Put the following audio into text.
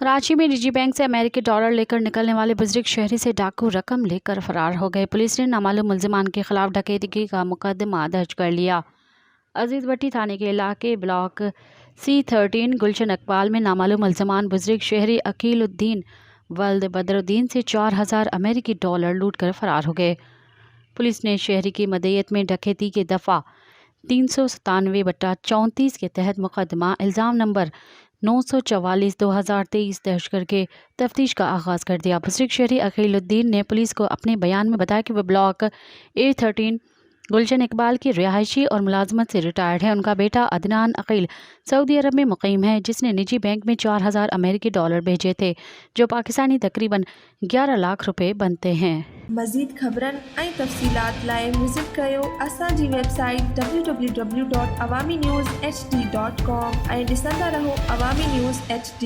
कराची में निजी बैंक से अमेरिकी डॉलर लेकर निकलने वाले बुजुर्ग शहरी से डाकू रकम लेकर फरार हो गए। पुलिस ने नामालूम मुल्जिमान के खिलाफ डकैती का मुकदमा दर्ज कर लिया। अजीज भट्टी थाने के इलाके ब्लॉक C13 गुलशन इकबाल में नामालूम मुल्जिमान बुजुर्ग शहरी अकीलुद्दीन वल्द बदरुद्दीन से 4000 अमेरिकी डॉलर लूट कर फरार हो गए। पुलिस ने शहरी की मदईयत में डकैती के दफ़ा 397/34 के तहत मुकदमा इल्ज़ाम नंबर 944/2023 दर्ज करके तफ्तीश का आगाज़ कर दिया। बुजुर्ग शहरी अकीलुद्दीन ने पुलिस को अपने बयान में बताया कि वह ब्लॉक A13 गुलशन इकबाल की रिहायशी और मुलाजमत से रिटायर्ड है। उनका बेटा अदनान अकील सऊदी अरब में मुकीम है, जिसने निजी बैंक में 4000 अमेरिकी डॉलर भेजे थे, जो पाकिस्तानी तकरीबन 11 लाख रुपए बनते हैं। मज़ीद ख़बरन ऐं तफ़सीलात लाइ विज़िट कयो असांजी वेबसाइट www.awamiNewsHD.com ऐं ॾिसंदा रहो अवामी न्यूज़ HD।